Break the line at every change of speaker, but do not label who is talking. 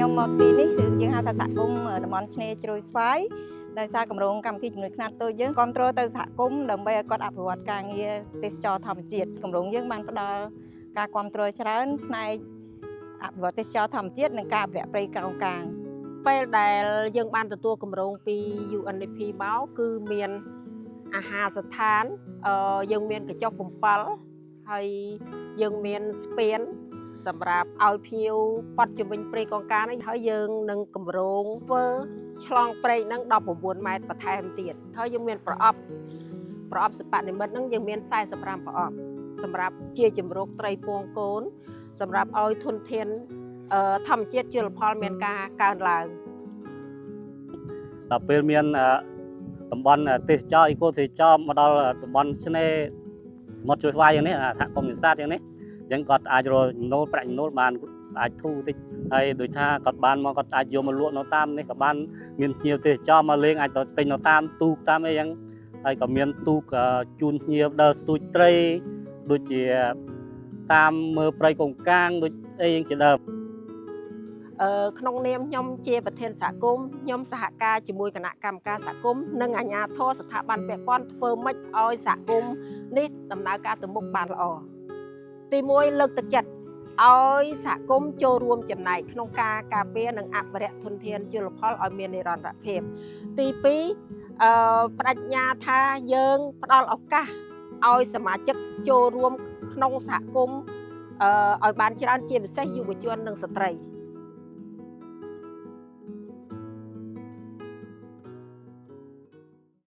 ខ្ញុំមកទីនេះគឺយើងហៅថាសហគមន៍តំបន់ឆ្នេរជ្រោយស្វាយដោយសារគម្រោងកម្មវិធីជំនួយខ្នាតតូចយើងគ្រប់គ្រងទៅសហគមន៍ដើម្បីឲ្យគាត់អភិវឌ្ឍការងារទេសចរធម្មជាតិគម្រោងយើងបានផ្ដល់ការគ្រប់គ្រងច្រើនផ្នែកអភិវឌ្ឍទេសចរធម្មជាតិនិងការអភិរក្សព្រៃកោងកាង
ពេលដែលយើងបានទទួលគម្រោងពី UNDP មកគឺមានអាហារស្ថានយើងមានកញ្ចុះ7ហើយយើងមានស្ពានសម្រាប់ឲ្យភ្ញៀវប៉ាត់ជំនាញព្រៃកោងកាងនេះហើយយើងនឹងគម្រោងធ្វើឆ្លងព្រៃនឹង19ម៉ែត្របន្ថែមទៀតហើយយើងមានប្រអប់សិប្បនិមិត្តនឹងយើងមាន45ប្រអប់សម្រាប់ជាជំរកត្រីពងកូនសម្រាប់ឲ្យធនធានធម្មជាតិជលផលមានការកើនឡើង
ដល់ពេលមានតំបន់ទេសចរអ៊ីកូទេសចរមកដល់តំបន់ឆ្នេរសមុទ្រជ្រោយស្វាយយ៉ាងនេះសហគមន៍នេសាទយ៉ាងនេះយើងគាត់អាចរកចំណូលប្រាក់ចំណូលបានអាចធូរតិចហើយដូចថាគាត់បានមកគាត់អាចយកមកលក់នៅតាមនេះក៏បានមានភ្ញៀវទេសចរមកលេងអាចទៅទិញនៅតាមទូកតាមអីយ៉ាងហើយក៏មានទូកជូនភ្ញៀវដើរស្ទូចត្រីដូចជាតាមមើលព្រៃកោងកាងដូចអីយ៉ាងជាដើម
ក្នុងនាមខ្ញុំជាប្រធានសហគមន៍ខ្ញុំសហការជាមួយគណៈកម្មការសហគមន៍និងអាជ្ញាធរស្ថាប័នពាក់ព័ន្ធធ្វើម៉េចឲ្យសហគមន៍នេះដំណើរការទៅមុខបានល្អទី1លើកទឹកចិត្តឲ្យសហគមន៍ចូលរួមចំណែកក្នុងការការពារនិងអភិរក្សធនធានជលផលឲ្យមាននិរន្តរភាពទី2បដិញ្ញាថាយើងផ្ដល់ឱកាសឲ្យសមាជិកចូលរួមក្នុងសហគមន៍ឲ្យបានច្រើនជាពិសេសយុវជននិងស្ត្រី